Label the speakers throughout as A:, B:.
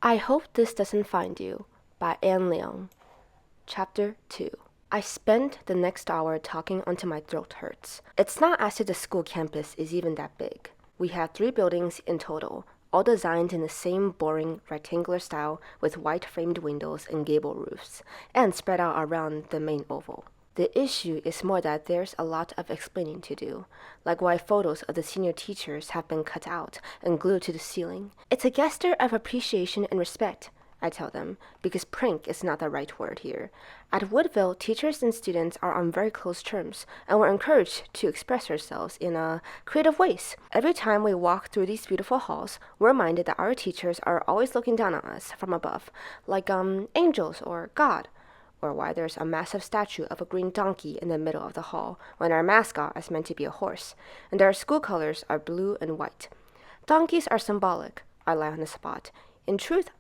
A: I Hope This Doesn't Find You by Liang. Chapter 2. I spent the next hour talking until my throat hurts. It's not as if the school campus is even that big. We have 3 buildings in total, all designed in the same boring rectangular style with white framed windows and gable roofs, and spread out around the main oval. The issue is more that there's a lot of explaining to do, like why photos of the senior teachers have been cut out and glued to the ceiling. It's a gesture of appreciation and respect, I tell them, because prank is not the right word here. At Woodville, teachers and students are on very close terms, and we're encouraged to express ourselves in creative ways. Every time we walk through these beautiful halls, we're reminded that our teachers are always looking down on us from above, like angels or God, or why there's a massive statue of a green donkey in the middle of the hall when our mascot is meant to be a horse, and our school colors are blue and white. Donkeys are symbolic, I lie on the spot. In truth,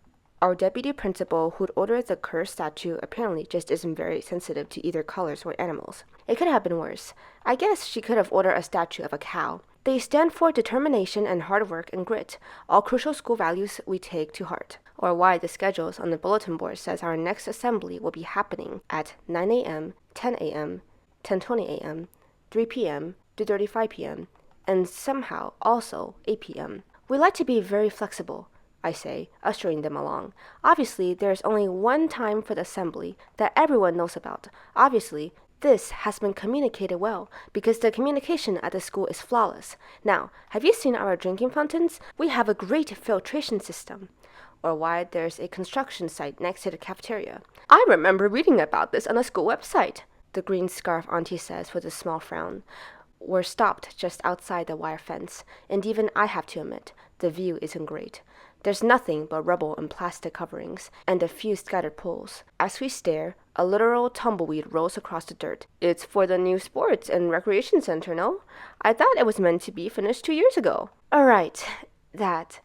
A: our deputy principal who'd ordered the cursed statue apparently just isn't very sensitive to either colors or animals. It could have been worse. I guess she could have ordered a statue of a cow. They stand for determination and hard work and grit, all crucial school values we take to heart. Or why the schedules on the bulletin board says our next assembly will be happening at 9 a.m., 10 a.m., 10:20 a.m., 3 p.m., 2:35 p.m., and somehow also 8 p.m. We like to be very flexible, I say, ushering them along. Obviously, there's only one time for the assembly that everyone knows about. Obviously, this has been communicated well, because the communication at the school is flawless. Now, have you seen our drinking fountains? We have a great filtration system. Or why there's a construction site next to the cafeteria. I remember reading about this on a school website, the green scarf auntie says with a small frown. We're stopped just outside the wire fence, and even I have to admit, the view isn't great. There's nothing but rubble and plastic coverings, and a few scattered poles. As we stare, a literal tumbleweed rolls across the dirt. It's for the new sports and recreation center, no? I thought it was meant to be finished 2 years ago. All right, that.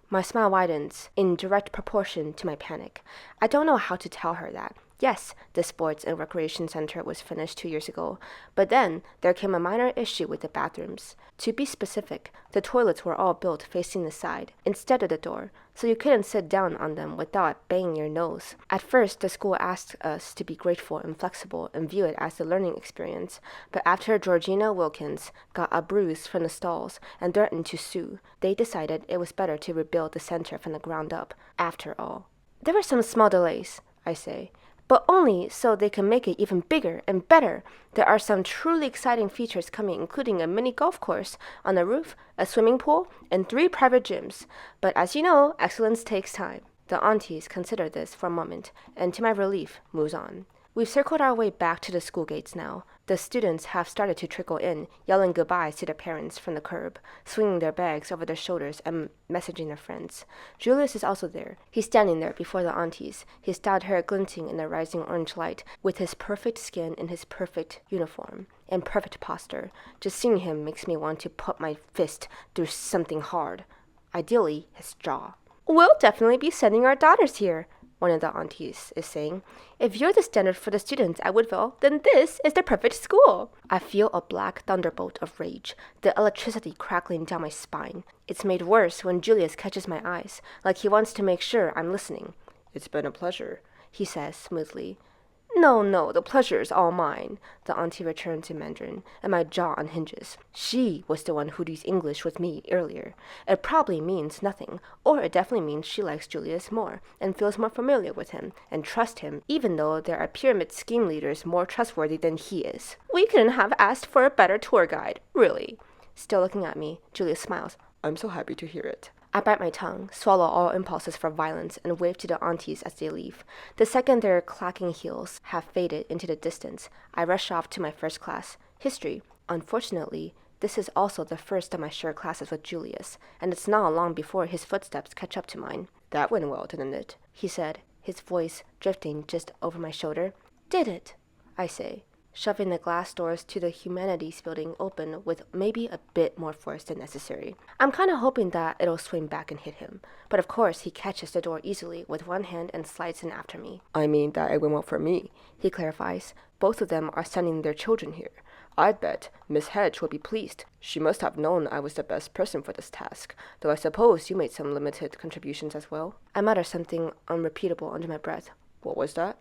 A: My smile widens in direct proportion to my panic. I don't know how to tell her that. Yes, the sports and recreation center was finished 2 years ago, but then there came a minor issue with the bathrooms. To be specific, the toilets were all built facing the side, instead of the door, so you couldn't sit down on them without banging your nose. At first, the school asked us to be grateful and flexible and view it as a learning experience, but after Georgina Wilkins got a bruise from the stalls and threatened to sue, they decided it was better to rebuild the center from the ground up, after all. There were some small delays, I say, but only so they can make it even bigger and better. There are some truly exciting features coming, including a mini golf course on the roof, a swimming pool, and 3 private gyms. But as you know, excellence takes time. The aunties consider this for a moment, and to my relief, moves on. We've circled our way back to the school gates now. The students have started to trickle in, yelling goodbyes to their parents from the curb, swinging their bags over their shoulders and messaging their friends. Julius is also there. He's standing there before the aunties, his dyed hair glinting in the rising orange light, with his perfect skin in his perfect uniform and perfect posture. Just seeing him makes me want to put my fist through something hard. Ideally, his jaw. We'll definitely be sending our daughters here, one of the aunties is saying. If you're the standard for the students at Woodville, then this is the perfect school. I feel a black thunderbolt of rage, the electricity crackling down my spine. It's made worse when Julius catches my eyes, like he wants to make sure I'm listening. It's been a pleasure, he says smoothly. No, the pleasure's all mine, the auntie returns in Mandarin, and my jaw unhinges. She was the one who used English with me earlier. It probably means nothing, or it definitely means she likes Julius more, and feels more familiar with him, and trusts him, even though there are pyramid scheme leaders more trustworthy than he is. We couldn't have asked for a better tour guide, really. Still looking at me, Julius smiles. I'm so happy to hear it. I bite my tongue, swallow all impulses for violence, and wave to the aunties as they leave. The second their clacking heels have faded into the distance, I rush off to my first class, history. Unfortunately, this is also the first of my shared classes with Julius, and it's not long before his footsteps catch up to mine. That went well, didn't it? He said, his voice drifting just over my shoulder. Did it? I say, shoving the glass doors to the humanities building open with maybe a bit more force than necessary. I'm kind of hoping that it'll swing back and hit him, but of course he catches the door easily with one hand and slides in after me. I mean that it went well for me, he clarifies. Both of them are sending their children here. I bet Miss Hedge will be pleased. She must have known I was the best person for this task, though I suppose you made some limited contributions as well. I muttered something unrepeatable under my breath. What was that?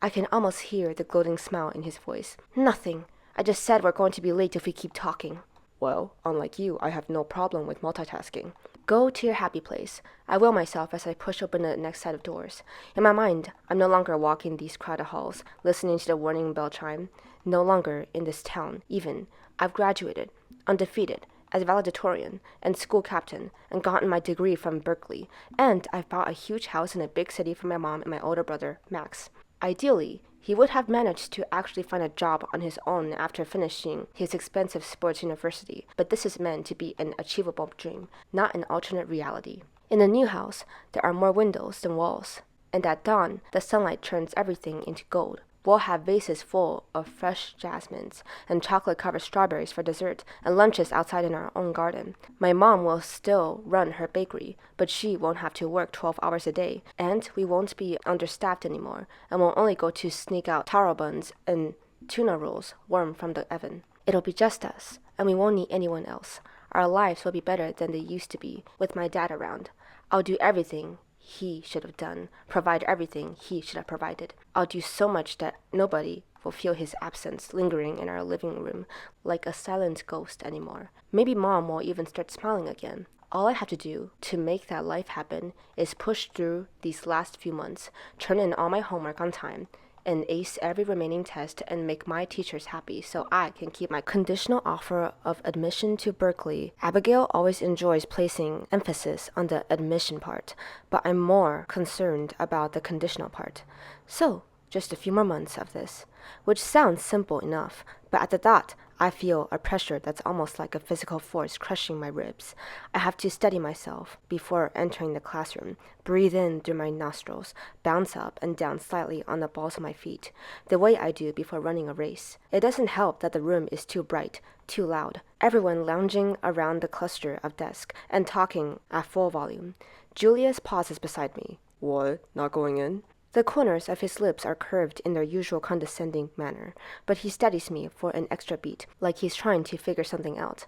A: I can almost hear the gloating smile in his voice. Nothing. I just said we're going to be late if we keep talking. Well, unlike you, I have no problem with multitasking. Go to your happy place. I will myself as I push open the next set of doors. In my mind, I'm no longer walking these crowded halls, listening to the warning bell chime. No longer in this town, even. I've graduated, undefeated, as valedictorian and school captain, and gotten my degree from Berkeley. And I've bought a huge house in a big city for my mom and my older brother, Max. Ideally, he would have managed to actually find a job on his own after finishing his expensive sports university, but this is meant to be an achievable dream, not an alternate reality. In the new house, there are more windows than walls, and at dawn, the sunlight turns everything into gold. We'll have vases full of fresh jasmines and chocolate-covered strawberries for dessert and lunches outside in our own garden. My mom will still run her bakery, but she won't have to work 12 hours a day, and we won't be understaffed anymore, and we'll only go to sneak out taro buns and tuna rolls warm from the oven. It'll be just us, and we won't need anyone else. Our lives will be better than they used to be, with my dad around. I'll do everything he should have done, provide everything he should have provided. I'll do so much that nobody will feel his absence lingering in our living room like a silent ghost anymore. Maybe Mom will even start smiling again. All I have to do to make that life happen is push through these last few months, turn in all my homework on time, and ace every remaining test and make my teachers happy so I can keep my conditional offer of admission to Berkeley. Abigail always enjoys placing emphasis on the admission part, but I'm more concerned about the conditional part. So, just a few more months of this, which sounds simple enough, but at the thought, I feel a pressure that's almost like a physical force crushing my ribs. I have to steady myself before entering the classroom, breathe in through my nostrils, bounce up and down slightly on the balls of my feet, the way I do before running a race. It doesn't help that the room is too bright, too loud, everyone lounging around the cluster of desks and talking at full volume. Julius pauses beside me. What? Not going in? The corners of his lips are curved in their usual condescending manner, but he steadies me for an extra beat, like he's trying to figure something out.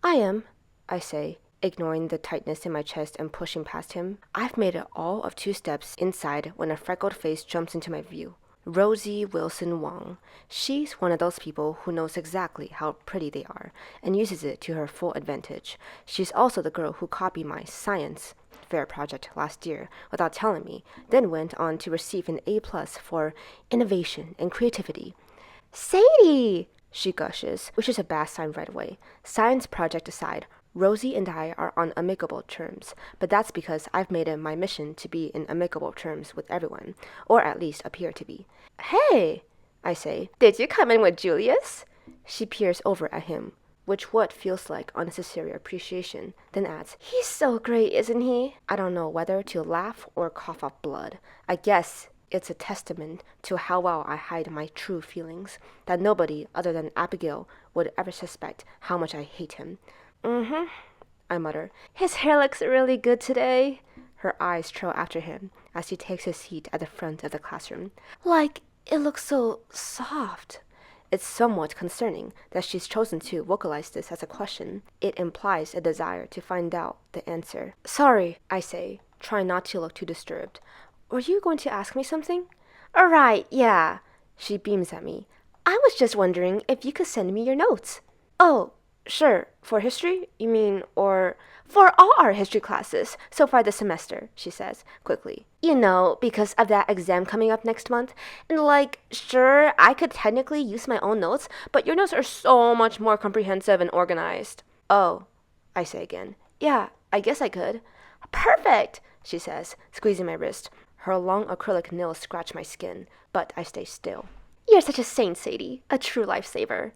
A: I am, I say, ignoring the tightness in my chest and pushing past him. I've made it all of 2 steps inside when a freckled face jumps into my view. Rosie Wilson Wong. She's one of those people who knows exactly how pretty they are and uses it to her full advantage. She's also the girl who copied my science fair project last year without telling me, then went on to receive an A+ for innovation and creativity. Sadie! She gushes, which is a bad sign right away. Science project aside, Rosie and I are on amicable terms, but that's because I've made it my mission to be in amicable terms with everyone, or at least appear to be. Hey, I say, did you come in with Julius? She peers over at him, which what feels like unnecessary appreciation, then adds, he's so great, isn't he? I don't know whether to laugh or cough up blood. I guess it's a testament to how well I hide my true feelings, that nobody other than Abigail would ever suspect how much I hate him. I mutter. His hair looks really good today. Her eyes trail after him as he takes his seat at the front of the classroom. Like, it looks so soft. It's somewhat concerning that she's chosen to vocalize this as a question. It implies a desire to find out the answer. Sorry, I say, trying not to look too disturbed. Were you going to ask me something? Right, yeah. She beams at me. I was just wondering if you could send me your notes. Oh, sure. For history, you mean, or for all our history classes so far this semester, she says, quickly. You know, because of that exam coming up next month. And like, sure, I could technically use my own notes, but your notes are so much more comprehensive and organized. Oh, I say again. Yeah, I guess I could. Perfect, she says, squeezing my wrist. Her long acrylic nails scratch my skin, but I stay still. You're such a saint, Sadie, a true lifesaver.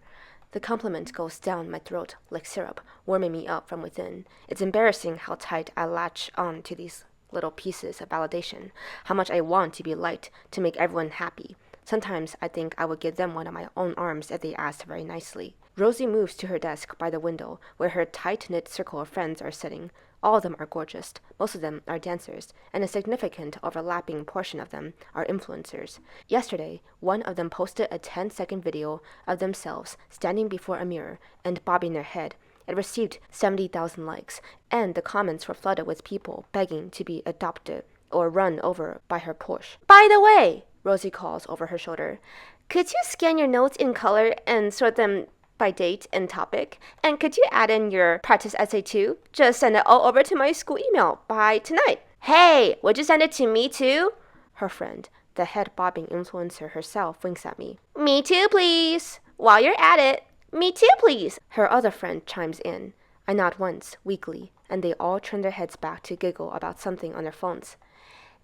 A: The compliment goes down my throat like syrup, warming me up from within. It's embarrassing how tight I latch on to these little pieces of validation, how much I want to be liked, to make everyone happy. Sometimes I think I would give them one of my own arms if they asked very nicely. Rosie moves to her desk by the window, where her tight-knit circle of friends are sitting. All of them are gorgeous. Most of them are dancers, and a significant overlapping portion of them are influencers. Yesterday, one of them posted a 10-second video of themselves standing before a mirror and bobbing their head. It received 70,000 likes, and the comments were flooded with people begging to be adopted or run over by her Porsche. By the way, Rosie calls over her shoulder, could you scan your notes in color and sort them by date and topic? And could you add in your practice essay too? Just send it all over to my school email by tonight. Hey, would you send it to me too? Her friend, the head bobbing influencer herself, winks at me. Me too, please. While you're at it, me too, please. Her other friend chimes in. I nod once, weakly, and they all turn their heads back to giggle about something on their phones.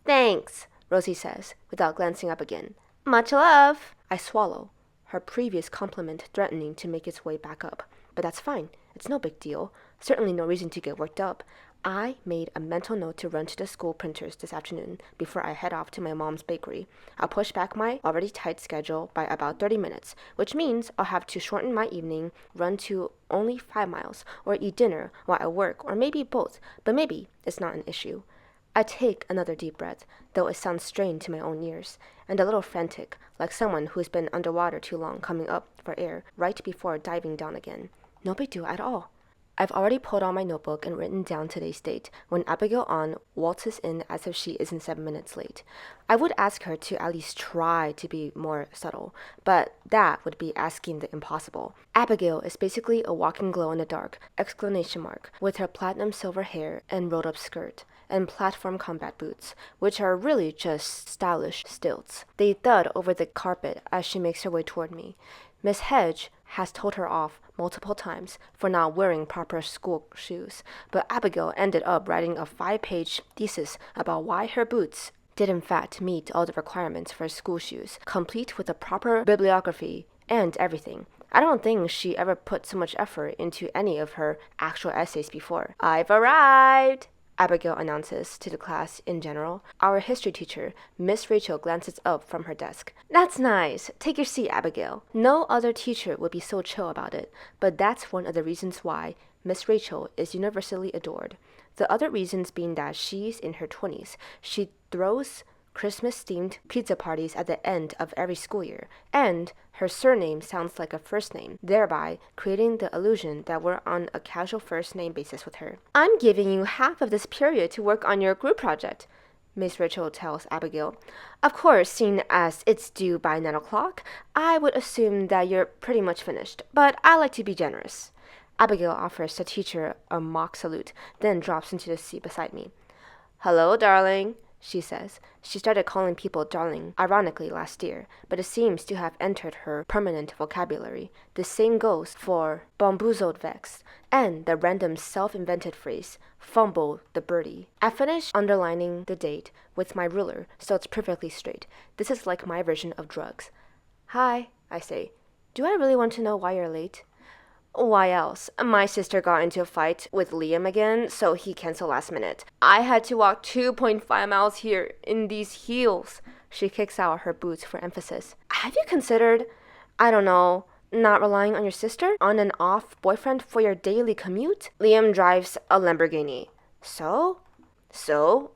A: Thanks, Rosie says, without glancing up again. Much love. I swallow, her previous compliment threatening to make its way back up. But that's fine. It's no big deal. Certainly no reason to get worked up. I made a mental note to run to the school printers this afternoon before I head off to my mom's bakery. I'll push back my already tight schedule by about 30 minutes, which means I'll have to shorten my evening run to only 5 miles, or eat dinner while I work, or maybe both, but maybe it's not an issue. I take another deep breath, though it sounds strained to my own ears, and a little frantic, like someone who's been underwater too long coming up for air right before diving down again. No big deal at all. I've already pulled out my notebook and written down today's date when Abigail Ahn waltzes in as if she isn't 7 minutes late. I would ask her to at least try to be more subtle, but that would be asking the impossible. Abigail is basically a walking glow in the dark, ! With her platinum silver hair and rolled up skirt, and platform combat boots, which are really just stylish stilts. They thud over the carpet as she makes her way toward me. Miss Hedge has told her off multiple times for not wearing proper school shoes, but Abigail ended up writing a 5-page thesis about why her boots did in fact meet all the requirements for school shoes, complete with a proper bibliography and everything. I don't think she ever put so much effort into any of her actual essays before. I've arrived! Abigail announces to the class in general. Our history teacher, Miss Rachel, glances up from her desk. That's nice. Take your seat, Abigail. No other teacher would be so chill about it, but that's one of the reasons why Miss Rachel is universally adored. The other reasons being that she's in her 20s. She throws Christmas-themed pizza parties at the end of every school year, and her surname sounds like a first name, thereby creating the illusion that we're on a casual first-name basis with her. I'm giving you half of this period to work on your group project, Miss Rachel tells Abigail. Of course, seeing as it's due by 9 o'clock, I would assume that you're pretty much finished, but I like to be generous. Abigail offers the teacher a mock salute, then drops into the seat beside me. Hello, darling, she says. She started calling people darling, ironically, last year, but it seems to have entered her permanent vocabulary. The same goes for bamboozled vex, and the random self-invented phrase, fumble the birdie. I finish underlining the date with my ruler so it's perfectly straight. This is like my version of drugs. Hi, I say. Do I really want to know why you're late? Why else? My sister got into a fight with Liam again, so he canceled last minute. I had to walk 2.5 miles here in these heels. She kicks out her boots for emphasis. Have you considered, I don't know, not relying on your sister? On and off boyfriend for your daily commute? Liam drives a Lamborghini. So,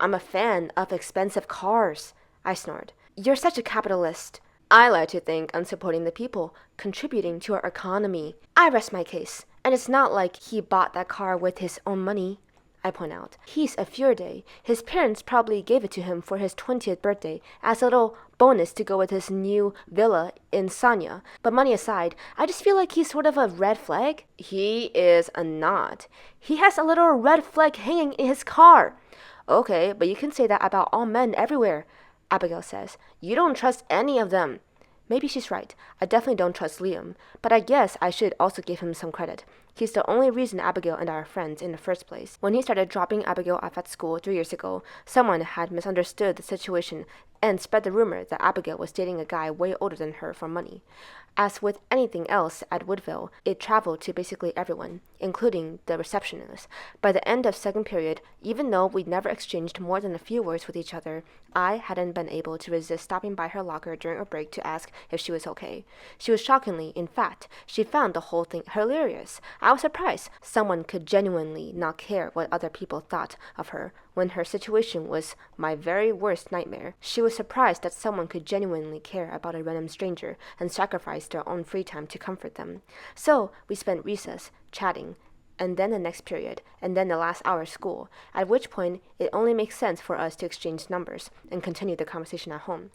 A: I'm a fan of expensive cars. I snored. You're such a capitalist. I like to think I'm supporting the people, contributing to our economy. I rest my case, and it's not like he bought that car with his own money, I point out. He's a Fjorde. His parents probably gave it to him for his 20th birthday as a little bonus to go with his new villa in Sanya. But money aside, I just feel like he's sort of a red flag. He is not. He has a little red flag hanging in his car. Okay, but you can say that about all men everywhere, Abigail says. You don't trust any of them. Maybe she's right. I definitely don't trust Liam, but I guess I should also give him some credit. He's the only reason Abigail and I are friends in the first place. When he started dropping Abigail off at school 3 years ago, someone had misunderstood the situation and spread the rumor that Abigail was dating a guy way older than her for money. As with anything else at Woodville, it traveled to basically everyone, including the receptionist. By the end of second period, even though we'd never exchanged more than a few words with each other, I hadn't been able to resist stopping by her locker during a break to ask if she was okay. She was shockingly, in fact, she found the whole thing hilarious. I was surprised someone could genuinely not care what other people thought of her when her situation was my very worst nightmare. She was surprised that someone could genuinely care about a random stranger and sacrifice their own free time to comfort them. So we spent recess chatting, and then the next period, and then the last hour of school, at which point it only makes sense for us to exchange numbers and continue the conversation at home.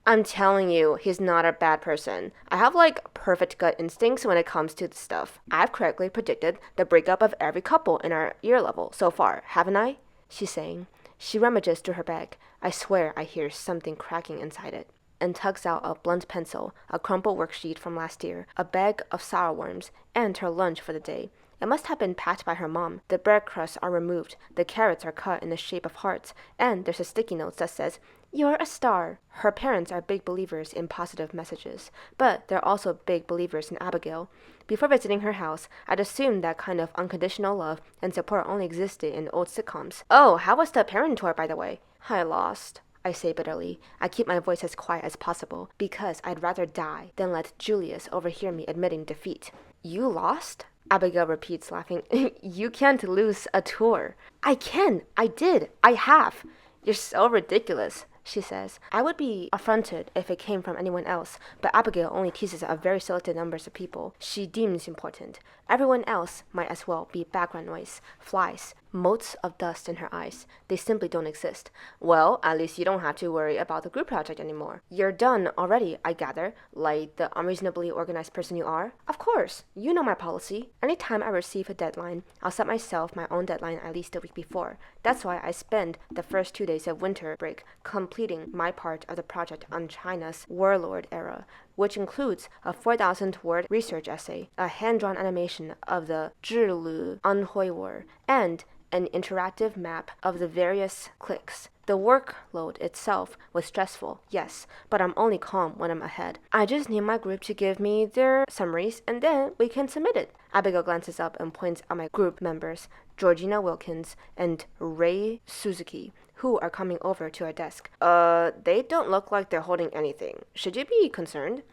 A: I'm telling you, he's not a bad person. I have perfect gut instincts when it comes to this stuff. I've correctly predicted the breakup of every couple in our year level so far, haven't I? She's saying. She rummages through her bag. I swear I hear something cracking inside it, and tugs out a blunt pencil, a crumpled worksheet from last year, a bag of sour worms, and her lunch for the day. It must have been packed by her mom. The bread crusts are removed, the carrots are cut in the shape of hearts, and there's a sticky note that says, "You're a star." Her parents are big believers in positive messages, but they're also big believers in Abigail. Before visiting her house, I'd assumed that kind of unconditional love and support only existed in old sitcoms. Oh, how was the parent tour, by the way? I lost, I say bitterly. I keep my voice as quiet as possible, because I'd rather die than let Julius overhear me admitting defeat. You lost? Abigail repeats, laughing. You can't lose a tour. I can. I did. I have. You're so ridiculous, she says. I would be affronted if it came from anyone else, but Abigail only teases a very selected numbers of people she deems important. Everyone else might as well be background noise, flies, motes of dust in her eyes. They simply don't exist. Well, at least you don't have to worry about the group project anymore. You're done already, I gather, like the unreasonably organized person you are. Of course, you know my policy. Anytime I receive a deadline, I'll set myself my own deadline at least a week before. That's why I spend the first 2 days of winter break completing my part of the project on China's warlord era, which includes a 4,000-word research essay, a hand-drawn animation of the Zhilu Anhui War, and an interactive map of the various cliques. The workload itself was stressful, yes, but I'm only calm when I'm ahead. I just need my group to give me their summaries, and then we can submit it. Abigail glances up and points at my group members, Georgina Wilkins and Ray Suzuki, who are coming over to our desk. They don't look like they're holding anything. Should you be concerned?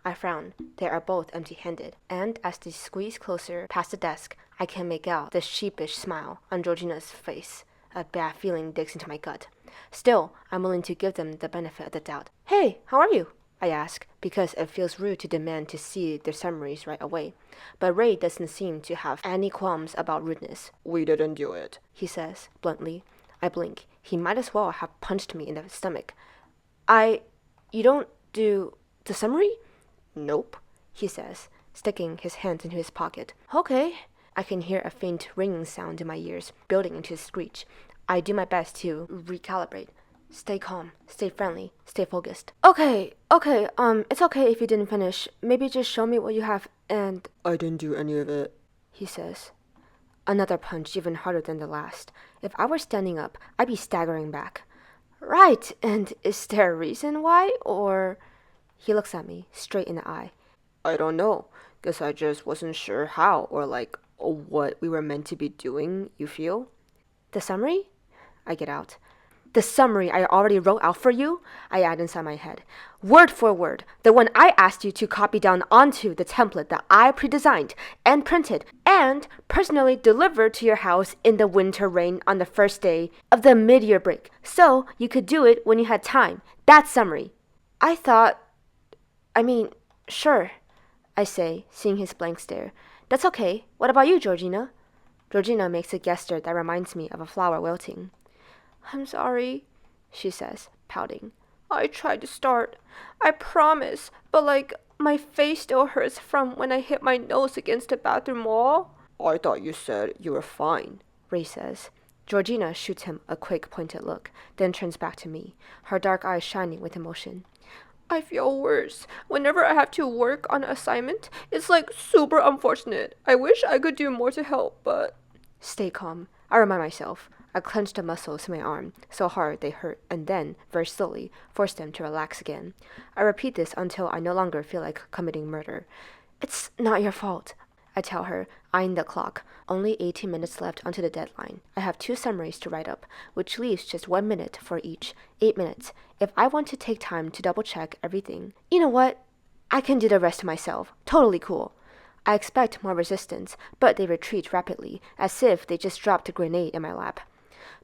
A: I frown. They are both empty-handed, and as they squeeze closer past the desk, I can make out the sheepish smile on Georgina's face. A bad feeling digs into my gut. Still, I'm willing to give them the benefit of the doubt. Hey, how are you? I ask, because it feels rude to demand to see their summaries right away. But Ray doesn't seem to have any qualms about rudeness. We didn't do it, he says, bluntly. I blink. He might as well have punched me in the stomach. You don't do the summary? Nope, he says, sticking his hands into his pocket. Okay. I can hear a faint ringing sound in my ears, building into a screech. I do my best to recalibrate. Stay calm, stay friendly, stay focused. Okay, it's okay if you didn't finish. Maybe just show me what you have and... I didn't do any of it, he says. Another punch even harder than the last. If I were standing up, I'd be staggering back. Right, and is there a reason why, or... He looks at me, straight in the eye. I don't know. Guess I just wasn't sure how, or what we were meant to be doing, you feel? The summary? I get out. The summary I already wrote out for you? I add inside my head. Word for word, the one I asked you to copy down onto the template that I pre-designed and printed and personally delivered to your house in the winter rain on the first day of the mid-year break, so you could do it when you had time. That summary. Sure, I say, seeing his blank stare. That's okay. What about you, Georgina? Georgina makes a gesture that reminds me of a flower wilting. I'm sorry, she says, pouting. I tried to start. I promise, but my face still hurts from when I hit my nose against the bathroom wall. I thought you said you were fine, Ray says. Georgina shoots him a quick, pointed look, then turns back to me, her dark eyes shining with emotion.
B: I feel worse. Whenever I have to work on an assignment, it's like super unfortunate. I wish I could do more to help, but...
A: Stay calm, I remind myself. I clenched the muscles in my arm so hard they hurt and then, very slowly, forced them to relax again. I repeat this until I no longer feel like committing murder. It's not your fault, I tell her, eyeing the clock. Only 18 minutes left until the deadline. I have 2 summaries to write up, which leaves just 1 minute for each. 8 minutes. If I want to take time to double check everything, you know what? I can do the rest myself. Totally cool. I expect more resistance, but they retreat rapidly, as if they just dropped a grenade in my lap.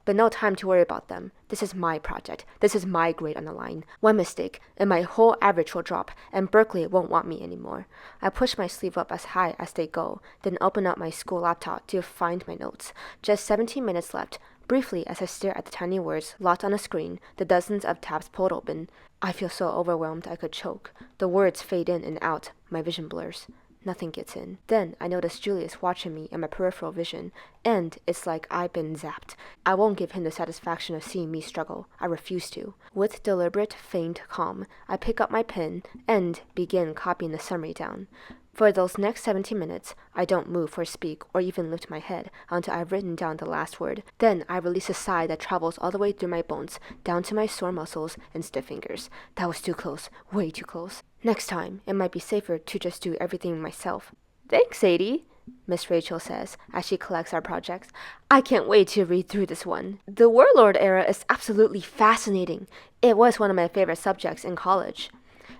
A: But no time to worry about them. This is my project. This is my grade on the line. One mistake, and my whole average will drop, and Berkeley won't want me anymore. I push my sleeve up as high as they go, then open up my school laptop to find my notes. Just 17 minutes left. Briefly, as I stare at the tiny words locked on the screen, the dozens of tabs pulled open, I feel so overwhelmed I could choke. The words fade in and out. My vision blurs. Nothing gets in. Then I notice Julius watching me in my peripheral vision, and it's like I've been zapped. I won't give him the satisfaction of seeing me struggle. I refuse to. With deliberate, feigned calm, I pick up my pen and begin copying the summary down. For those next 17 minutes, I don't move or speak or even lift my head until I've written down the last word. Then I release a sigh that travels all the way through my bones, down to my sore muscles and stiff fingers. That was too close. Way too close. Next time, it might be safer to just do everything myself. Thanks, Sadie, Miss Rachel says as she collects our projects. I can't wait to read through this one. The Warlord era is absolutely fascinating. It was one of my favorite subjects in college.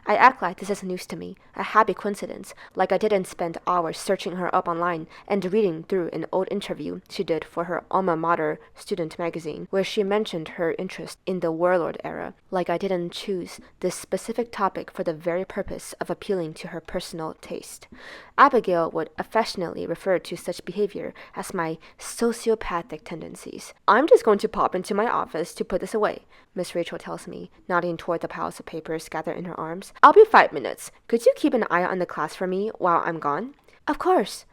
A: I act like this is news to me, a happy coincidence, like I didn't spend hours searching her up online and reading through an old interview she did for her alma mater student magazine, where she mentioned her interest in the Warlord era, like I didn't choose this specific topic for the very purpose of appealing to her personal taste. Abigail would affectionately refer to such behavior as my sociopathic tendencies. I'm just going to pop into my office to put this away, Miss Rachel tells me, nodding toward the piles of papers gathered in her arms. I'll be 5 minutes. Could you keep an eye on the class for me while I'm gone? Of course.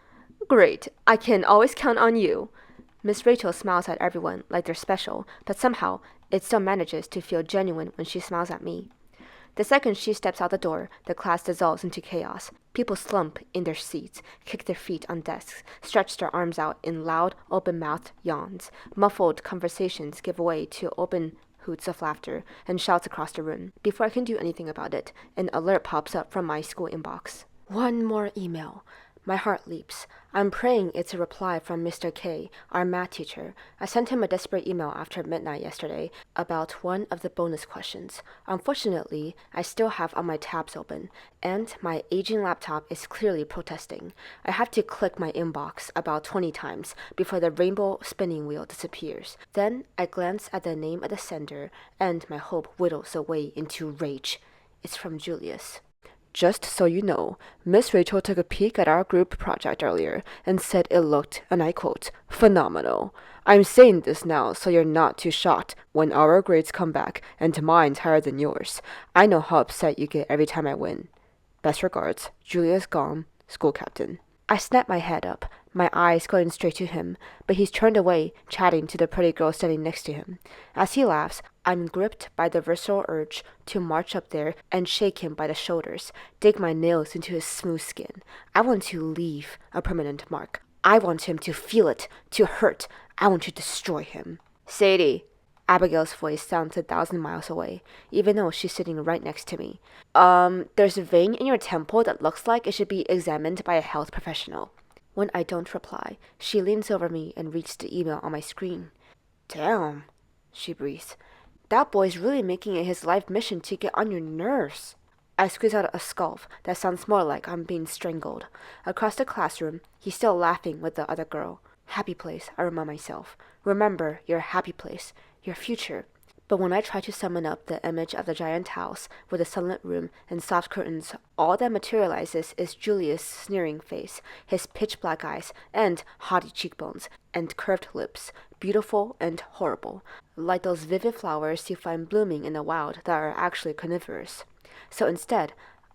A: Great. I can always count on you. Miss Rachel smiles at everyone like they're special, but somehow it still manages to feel genuine when she smiles at me. The second she steps out the door, the class dissolves into chaos. People slump in their seats, kick their feet on desks, stretch their arms out in loud, open-mouthed yawns. Muffled conversations give way to open hoots of laughter and shouts across the room. Before I can do anything about it, an alert pops up from my school inbox. One more email. My heart leaps. I'm praying it's a reply from Mr. K, our math teacher. I sent him a desperate email after midnight yesterday about one of the bonus questions. Unfortunately, I still have all my tabs open, and my aging laptop is clearly protesting. I have to click my inbox about 20 times before the rainbow spinning wheel disappears. Then I glance at the name of the sender, and my hope whittles away into rage. It's from Julius. Just so you know, Miss Rachel took a peek at our group project earlier and said it looked, and I quote, phenomenal. I'm saying this now so you're not too shocked when our grades come back and mine's higher than yours. I know how upset you get every time I win. Best regards, Julius Gom, school captain. I snap my head up, my eyes going straight to him, but he's turned away, chatting to the pretty girl standing next to him. As he laughs, I'm gripped by the visceral urge to march up there and shake him by the shoulders, dig my nails into his smooth skin. I want to leave a permanent mark. I want him to feel it, to hurt. I want to destroy him. Sadie. Abigail's voice sounds 1,000 miles away, even though she's sitting right next to me. There's a vein in your temple that looks like it should be examined by a health professional. When I don't reply, she leans over me and reads the email on my screen. Damn, she breathes. That boy's really making it his life mission to get on your nerves. I squeeze out a scoff that sounds more like I'm being strangled. Across the classroom, he's still laughing with the other girl. Happy place, I remind myself. Remember your happy place, your future. But when I try to summon up the image of the giant house with a sunlit room and soft curtains, all that materializes is Julius' sneering face, his pitch-black eyes, and haughty cheekbones, and curved lips, beautiful and horrible, like those vivid flowers you find blooming in the wild that are actually carnivorous. So instead,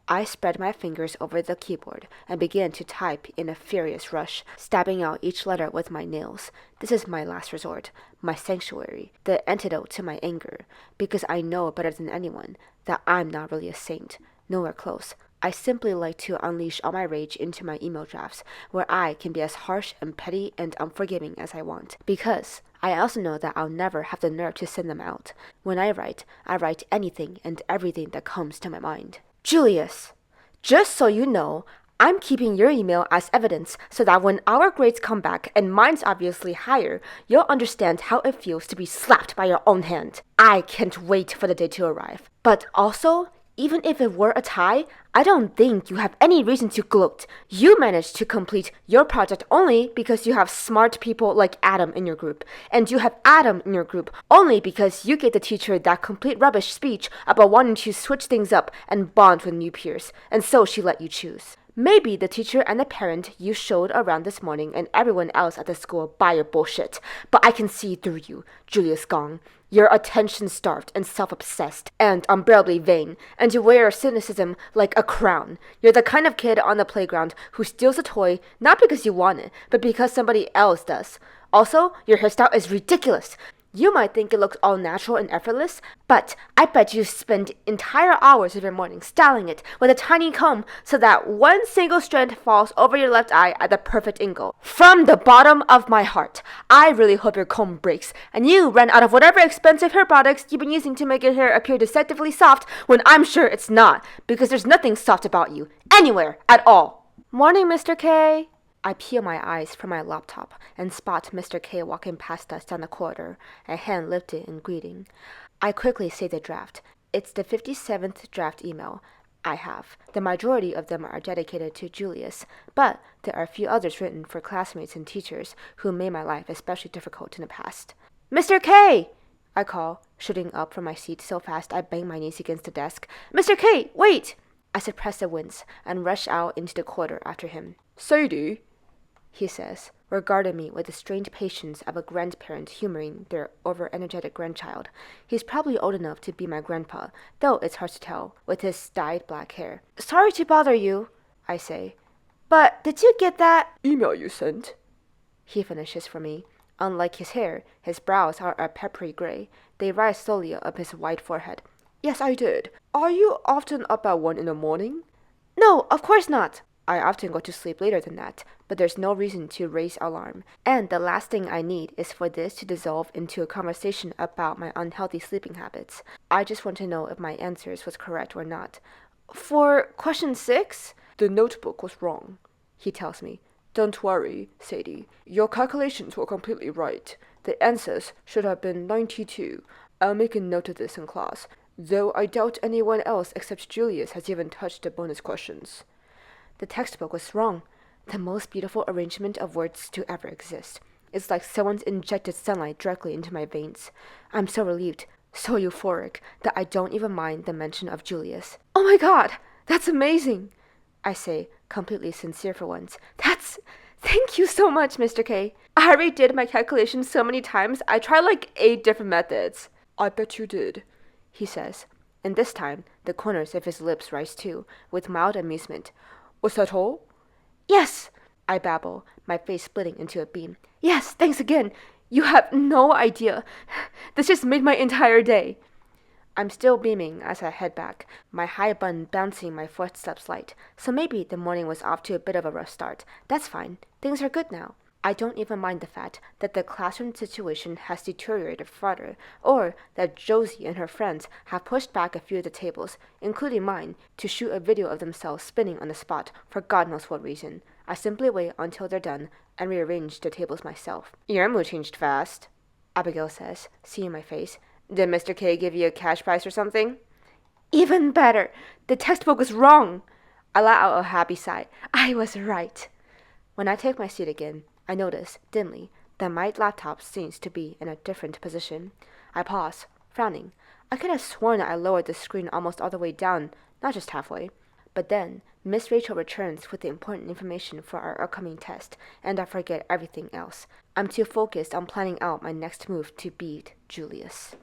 A: I spread my fingers over the keyboard and began to type in a furious rush, stabbing out each letter with my nails. This is my last resort, my sanctuary, the antidote to my anger, because I know better than anyone that I'm not really a saint, nowhere close. I simply like to unleash all my rage into my email drafts, where I can be as harsh and petty and unforgiving as I want, because I also know that I'll never have the nerve to send them out. When I write anything and everything that comes to my mind. Julius, just so you know, I'm keeping your email as evidence so that when our grades come back and mine's obviously higher, you'll understand how it feels to be slapped by your own hand. I can't wait for the day to arrive. But also, even if it were a tie, I don't think you have any reason to gloat. You managed to complete your project only because you have smart people like Adam in your group. And you have Adam in your group only because you gave the teacher that complete rubbish speech about wanting to switch things up and bond with new peers. And so she let you choose. Maybe the teacher and the parent you showed around this morning and everyone else at the school buy your bullshit. But I can see through you, Julius Gong. You're attention-starved and self-obsessed and unbearably vain, and you wear cynicism like a crown. You're the kind of kid on the playground who steals a toy not because you want it, but because somebody else does. Also, your hairstyle is ridiculous. You might think it looks all natural and effortless, but I bet you spend entire hours of your morning styling it with a tiny comb so that one single strand falls over your left eye at the perfect angle. From the bottom of my heart, I really hope your comb breaks and you run out of whatever expensive hair products you've been using to make your hair appear deceptively soft when I'm sure it's not, because there's nothing soft about you, anywhere at all. Morning, Mr. K. I peel my eyes from my laptop and spot Mr. K walking past us down the corridor, a hand lifted in greeting. I quickly say the draft. It's the 57th draft email I have. The majority of them are dedicated to Julius, but there are a few others written for classmates and teachers who made my life especially difficult in the past. Mr. K! I call, shooting up from my seat so fast I bang my knees against the desk. Mr. K, wait! I suppress the wince and rush out into the corridor after him. Sadie, he says, regarding me with the strained patience of a grandparent humoring their over-energetic grandchild. He's probably old enough to be my grandpa, though it's hard to tell, with his dyed black hair. Sorry to bother you, I say. But did you get that email you sent? He finishes for me. Unlike his hair, his brows are a peppery gray. They rise slowly up his white forehead. Yes, I did. Are you often up at 1 in the morning? No, of course not. I often go to sleep later than that, but there's no reason to raise alarm. And the last thing I need is for this to dissolve into a conversation about my unhealthy sleeping habits. I just want to know if my answers was correct or not. For question 6, the notebook was wrong, he tells me. Don't worry, Sadie. Your calculations were completely right. The answers should have been 92. I'll make a note of this in class, though I doubt anyone else except Julius has even touched the bonus questions. The textbook was wrong. The most beautiful arrangement of words to ever exist. It's like someone's injected sunlight directly into my veins. I'm so relieved, so euphoric, that I don't even mind the mention of Julius. Oh my God, that's amazing, I say, completely sincere for once. Thank you so much, Mr. K. I redid my calculations so many times, I tried like 8 different methods. I bet you did, he says. And this time, the corners of his lips rise too, with mild amusement. Was that all? Yes, I babble, my face splitting into a beam. Yes, thanks again. You have no idea. This just made my entire day. I'm still beaming as I head back, my high bun bouncing my footsteps light. So maybe the morning was off to a bit of a rough start. That's fine. Things are good now. I don't even mind the fact that the classroom situation has deteriorated further, or that Josie and her friends have pushed back a few of the tables, including mine, to shoot a video of themselves spinning on the spot for God knows what reason. I simply wait until they're done and rearrange the tables myself. Your mood changed fast, Abigail says, seeing my face. Did Mr. K give you a cash prize or something? Even better! The textbook was wrong! I let out a happy sigh. I was right. When I take my seat again, I notice, dimly, that my laptop seems to be in a different position. I pause, frowning. I could have sworn that I lowered the screen almost all the way down, not just halfway. But then, Miss Rachel returns with the important information for our upcoming test, and I forget everything else. I'm too focused on planning out my next move to beat Julius.